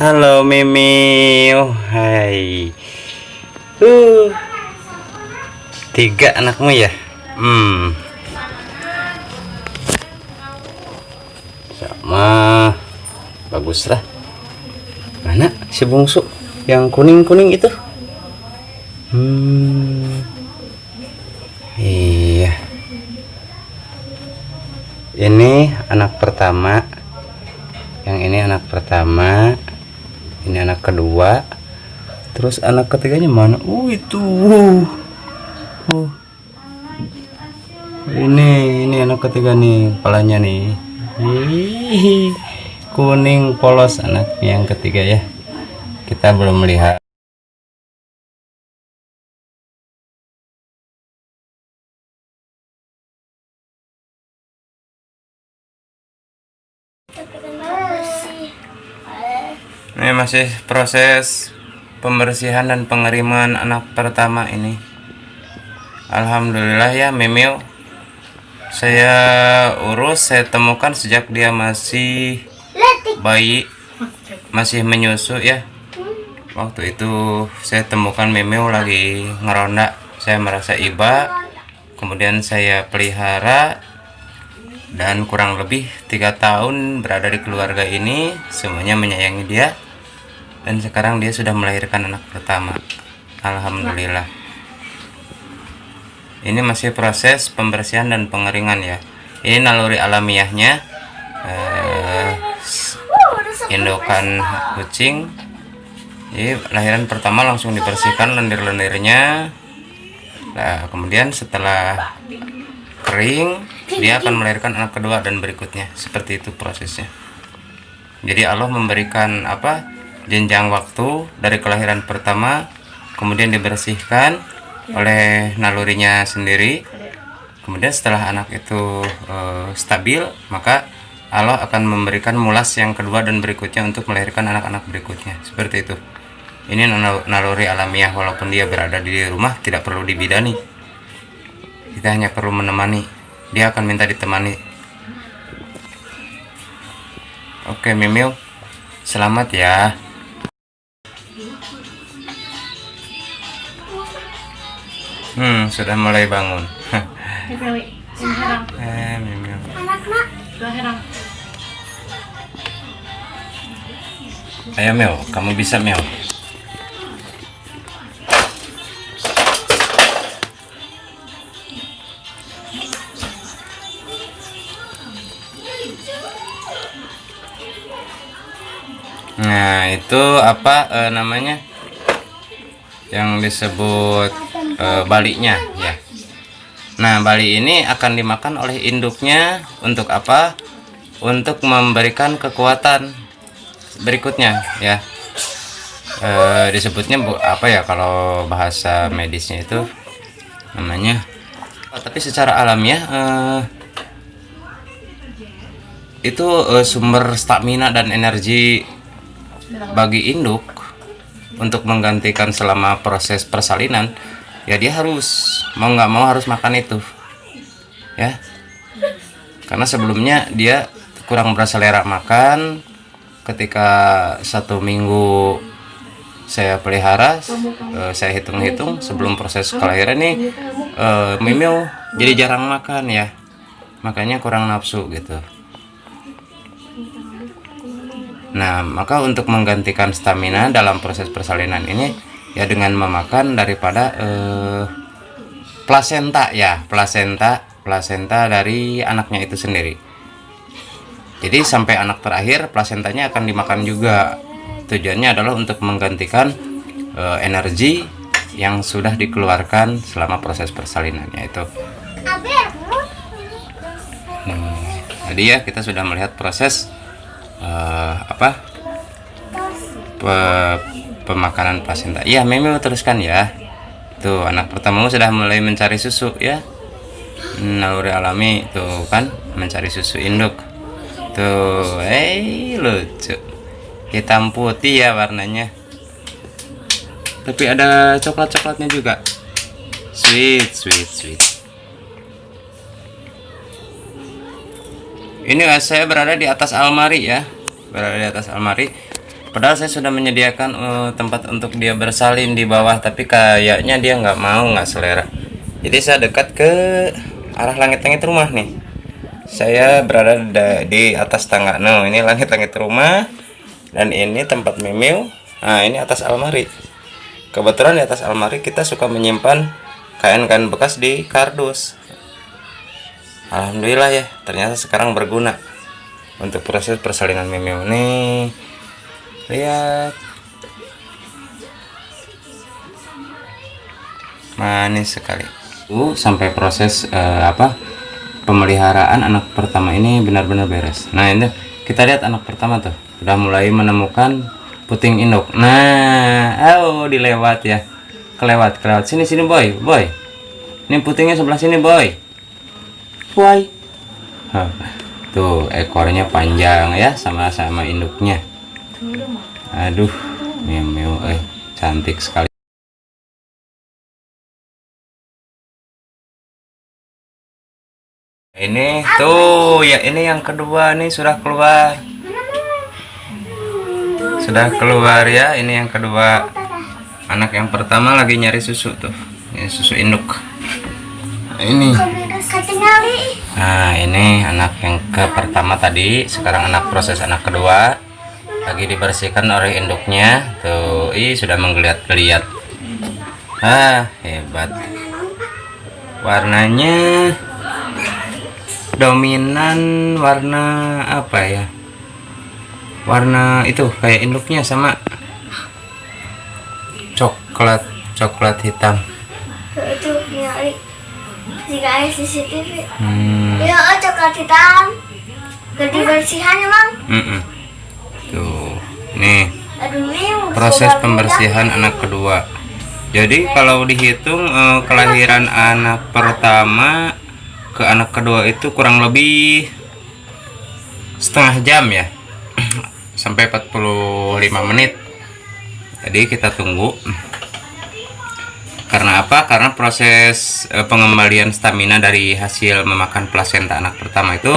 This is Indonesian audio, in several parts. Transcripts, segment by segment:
Halo Mimi, oh hai. Uh, Tiga anakmu ya? Sama bagus lah. Mana si bungsu yang kuning-kuning itu? Iya. Ini anak pertama. Yang ini anak pertama. Ini anak kedua. Terus anak ketiganya mana? Itu. Ini anak ketiga nih, kepalanya nih. Kuning polos anak yang ketiga ya. Kita belum melihat. Ini masih proses pembersihan dan pengeriman anak pertama ini. Alhamdulillah ya Memeo, saya urus, saya temukan sejak dia masih bayi, masih menyusu ya. Waktu itu saya temukan Memeo lagi ngeronda, saya merasa iba, kemudian saya pelihara dan kurang lebih 3 tahun berada di keluarga ini, semuanya menyayangi dia, dan sekarang dia sudah melahirkan anak pertama. Alhamdulillah. Ini masih proses pembersihan dan pengeringan ya. Ini naluri alamiahnya, indukan kucing. Jadi lahiran pertama langsung dibersihkan lendir-lendirnya. Nah, kemudian setelah kering, dia akan melahirkan anak kedua dan berikutnya. Seperti itu prosesnya. Jadi Allah memberikan jenjang waktu dari kelahiran pertama, kemudian dibersihkan oleh nalurinya sendiri. Kemudian setelah anak itu stabil, maka Allah akan memberikan mulas yang kedua dan berikutnya untuk melahirkan anak-anak berikutnya. Seperti itu. Ini naluri alamiah, walaupun dia berada di rumah tidak perlu dibidani. Kita hanya perlu menemani. Dia akan minta ditemani. Oke Mimil, selamat ya. Sudah mulai bangun. Mimil. Ayo Mel, kamu bisa Mel. Nah, itu namanya yang disebut balinya ya. Nah, bali ini akan dimakan oleh induknya untuk apa? Untuk memberikan kekuatan berikutnya ya. Disebutnya kalau bahasa medisnya itu namanya. Tapi secara alamiah itu sumber stamina dan energi bagi induk untuk menggantikan selama proses persalinan. Ya dia harus mau nggak mau harus makan itu ya, karena sebelumnya dia kurang berselera makan. Ketika 1 minggu saya pelihara, saya hitung-hitung sebelum proses kelahiran nih, Mimio jadi jarang makan ya, makanya kurang nafsu gitu. Nah, maka untuk menggantikan stamina dalam proses persalinan ini ya dengan memakan daripada plasenta ya, plasenta dari anaknya itu sendiri. Jadi sampai anak terakhir plasentanya akan dimakan juga. Tujuannya adalah untuk menggantikan energi yang sudah dikeluarkan selama proses persalinannya itu. Tadi ya kita sudah melihat proses pemakanan plasenta. Iya, Mimi teruskan ya. Tuh anak pertamamu sudah mulai mencari susu ya. Naluri alami tuh kan, mencari susu induk. Tuh, lucu. Hitam putih ya warnanya. Tapi ada coklat-coklatnya juga. Sweet. Ini saya berada di atas almari ya. Berada di atas almari. Padahal saya sudah menyediakan tempat untuk dia bersalin di bawah, tapi kayaknya dia nggak mau, nggak selera. Jadi saya dekat ke arah langit-langit rumah nih. Saya berada di atas tangga. Nah, ini langit-langit rumah dan ini tempat Mimiu. Nah, ini atas almari. Kebetulan di atas almari kita suka menyimpan kain-kain bekas di kardus. Alhamdulillah ya, ternyata sekarang berguna untuk proses persalinan Mimiu nih. Lihat, manis sekali. Sampai proses pemeliharaan anak pertama ini benar-benar beres. Nah, ini kita lihat anak pertama tuh udah mulai menemukan puting induk. Nah, dilewat ya, kelewat sini boy. Ini putingnya sebelah sini boy. Tuh ekornya panjang ya, sama-sama induknya. Aduh, Mimiu, cantik sekali. Ini tuh ya, ini yang kedua nih sudah keluar ya. Ini yang kedua. Anak yang pertama lagi nyari susu tuh, ini susu induk. Ini anak yang pertama tadi. Sekarang proses anak kedua lagi dibersihkan oleh induknya tuh. Sudah menggeliat-geliat. Hebat. Warnanya dominan warna apa ya, warna itu kayak induknya, sama coklat hitam. Itu nyari jika CCTV. Ya, coklat hitam. Ganti bersihan emang. Tuh, nih proses pembersihan anak kedua. Jadi kalau dihitung kelahiran anak pertama ke anak kedua itu kurang lebih setengah jam ya, sampai 45 menit. Jadi kita tunggu. Karena apa? Karena proses pengembalian stamina dari hasil memakan plasenta anak pertama itu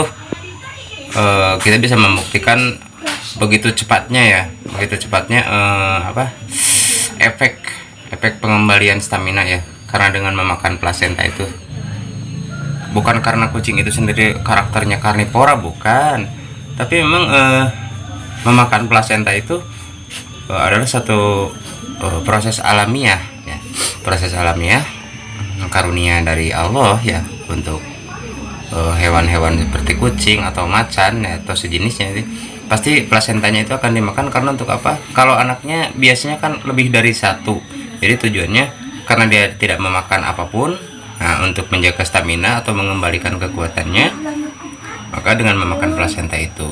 kita bisa membuktikan begitu cepatnya efek pengembalian stamina ya, karena dengan memakan plasenta itu. Bukan karena kucing itu sendiri karakternya karnivora, bukan, tapi memang memakan plasenta itu adalah satu proses alamiah ya, karunia dari Allah ya, untuk hewan-hewan seperti kucing atau macan ya, atau sejenisnya. Pasti plasentanya itu akan dimakan karena untuk apa? Kalau anaknya biasanya kan lebih dari satu, jadi tujuannya karena dia tidak memakan apapun. Nah, untuk menjaga stamina atau mengembalikan kekuatannya, maka dengan memakan plasenta itu,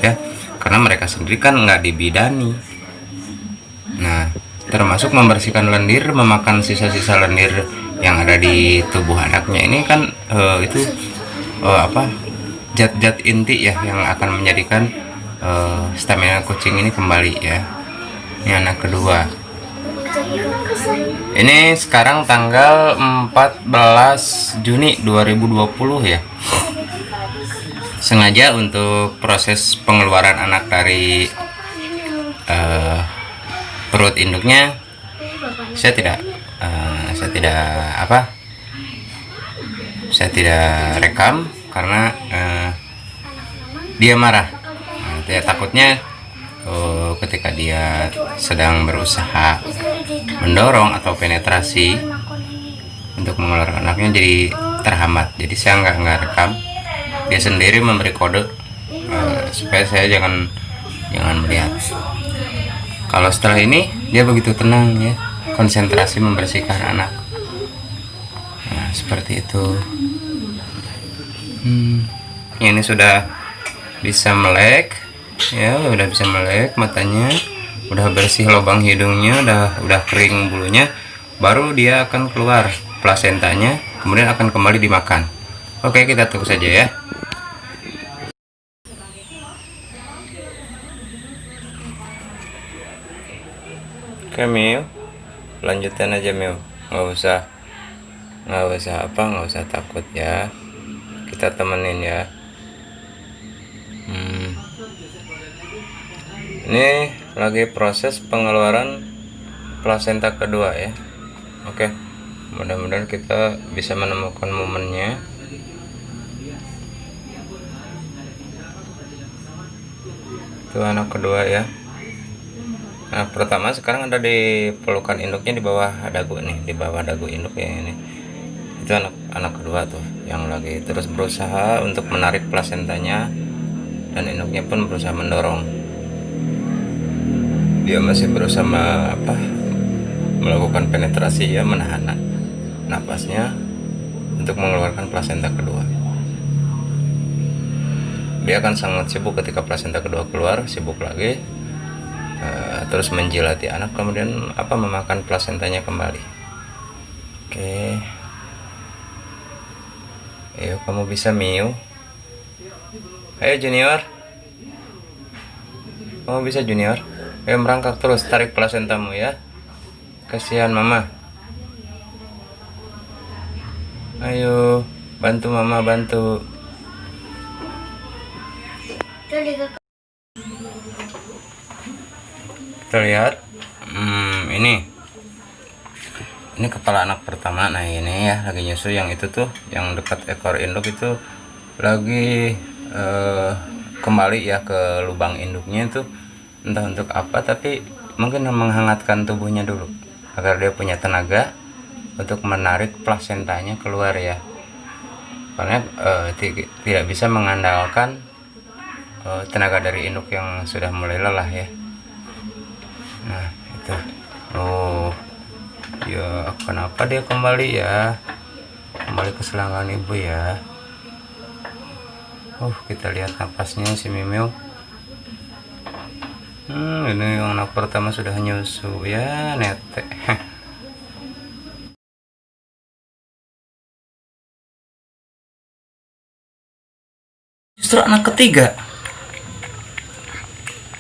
ya, karena mereka sendiri kan nggak dibidani. Nah, termasuk membersihkan lendir, memakan sisa-sisa lendir yang ada di tubuh anaknya ini kan zat-zat inti ya, yang akan menjadikan stamina kucing ini kembali ya. Ini anak kedua. Ini sekarang tanggal 14 Juni 2020 ya. Sengaja untuk proses pengeluaran anak dari perut induknya saya tidak rekam karena dia marah. Takutnya ketika dia sedang berusaha mendorong atau penetrasi untuk mengeluarkan anaknya jadi terhambat. Jadi saya nggak rekam. Dia sendiri memberi kode supaya saya jangan melihat. Kalau setelah ini dia begitu tenang ya, konsentrasi membersihkan anak. Nah, seperti itu. Ini sudah bisa melek ya, udah bisa melek matanya, udah bersih lubang hidungnya, udah kering bulunya, baru dia akan keluar plasentanya, kemudian akan kembali dimakan. Oke, kita tunggu saja ya. Oke Mil, lanjutan aja Mil, nggak usah takut ya, kita temenin ya. Ini lagi proses pengeluaran plasenta kedua ya. Oke, mudah-mudahan kita bisa menemukan momennya. Itu anak kedua ya. Nah, pertama sekarang ada di pelukan induknya di bawah dagu nih, di bawah dagu induk ya ini. Itu anak kedua tuh yang lagi terus berusaha untuk menarik plasentanya, dan induknya pun berusaha mendorong. Dia masih berusaha melakukan penetrasi ya, menahan napasnya untuk mengeluarkan plasenta kedua. Dia akan sangat sibuk ketika plasenta kedua keluar, sibuk lagi. Terus menjilati anak, kemudian memakan plasentanya kembali. Oke, ayo kamu bisa, Miu. Ayo Junior, kamu bisa Junior. Ayo merangkak terus, tarik plasentamu ya. Kasihan mama. Ayo bantu mama, bantu. Kita lihat ini kepala anak pertama. Nah ini ya lagi nyusu, yang itu tuh yang dekat ekor induk itu lagi kembali ya ke lubang induknya itu, entah untuk apa, tapi mungkin menghangatkan tubuhnya dulu agar dia punya tenaga untuk menarik plasentanya keluar ya, karena tidak bisa mengandalkan tenaga dari induk yang sudah mulai lelah ya. Nah itu, oh ya kenapa dia kembali ya, kembali ke selangkangan ibu ya. Kita lihat napasnya si Mimiu. Ini yang anak pertama sudah nyusu ya, netek. Justru anak ketiga,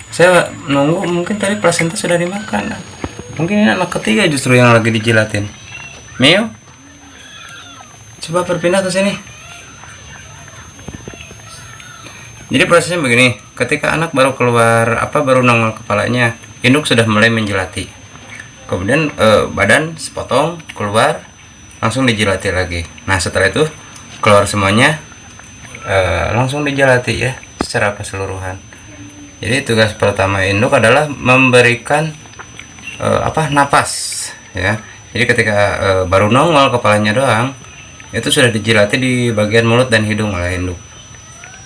saya nunggu mungkin tadi plasenta sudah dimakan. Mungkin ini anak ketiga justru yang lagi dijilatin. Mio, coba berpindah ke sini. Jadi prosesnya begini, ketika anak baru keluar baru nongol kepalanya, induk sudah mulai menjilati. Kemudian badan sepotong keluar, langsung dijilati lagi. Nah setelah itu keluar semuanya, langsung dijilati ya secara keseluruhan. Jadi tugas pertama induk adalah memberikan napas ya. Jadi ketika baru nongol kepalanya doang, itu sudah dijilati di bagian mulut dan hidung oleh induk.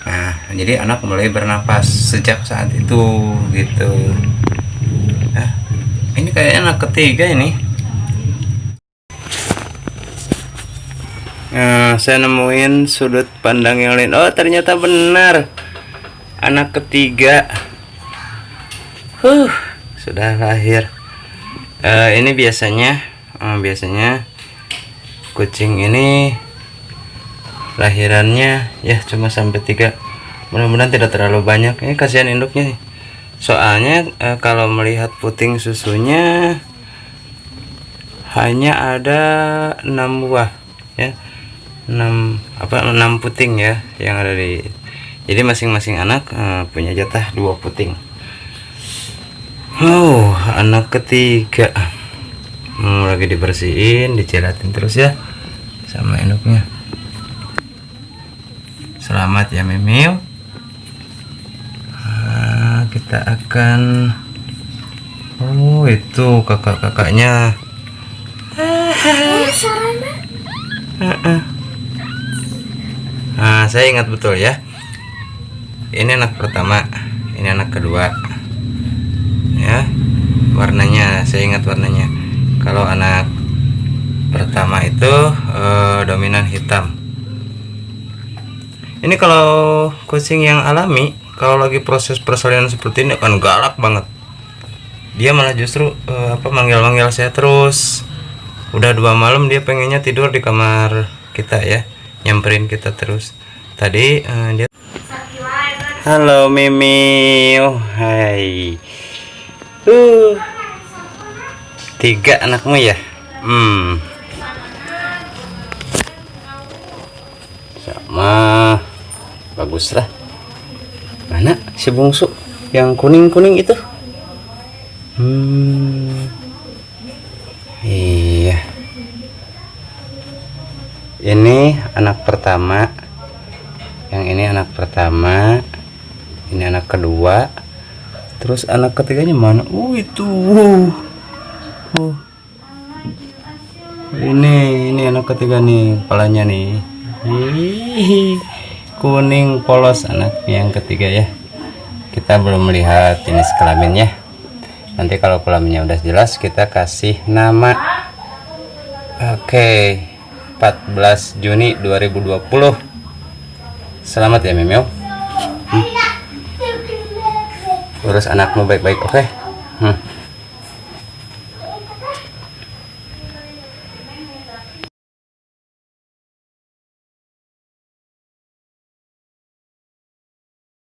Nah jadi anak mulai bernapas sejak saat itu gitu. Nah, ini kayaknya anak ketiga ini. Nah, saya nemuin sudut pandang yang lain. Oh ternyata benar, anak ketiga sudah lahir. Ini biasanya kucing ini lahirannya ya cuma sampai 3. Mudah-mudahan tidak terlalu banyak. Ini kasihan induknya nih. Soalnya kalau melihat puting susunya hanya ada 6 buah ya. 6 puting ya yang ada di. Jadi masing-masing anak punya jatah 2 puting. Anak ketiga lagi dibersihin, diceratin terus ya sama induknya. Selamat ya Mimiu. Kita akan itu kakak-kakaknya. Saya ingat betul ya. Ini anak pertama, ini anak kedua. Ya, warnanya saya ingat warnanya. Kalau anak pertama itu dominan hitam. Ini kalau kucing yang alami, kalau lagi proses persalinan seperti ini akan galak banget. Dia malah justru manggil-manggil saya terus. Udah 2 malam dia pengennya tidur di kamar kita ya, nyamperin kita terus. Tadi dia. Halo Mimi, hai. 3 anakmu ya? Sama bagus lah. Mana si bungsu yang kuning-kuning itu? Iya. Ini anak pertama. Yang ini anak pertama. Ini anak kedua. Terus anak ketiganya mana? Itu. Ini anak ketiga nih, kepalanya nih. Kuning polos anaknya yang ketiga ya. Kita belum melihat jenis kelaminnya. Nanti kalau kelaminnya udah jelas kita kasih nama. Oke, 14 Juni 2020. Selamat ya Memeo. Urus anakmu baik-baik, oke?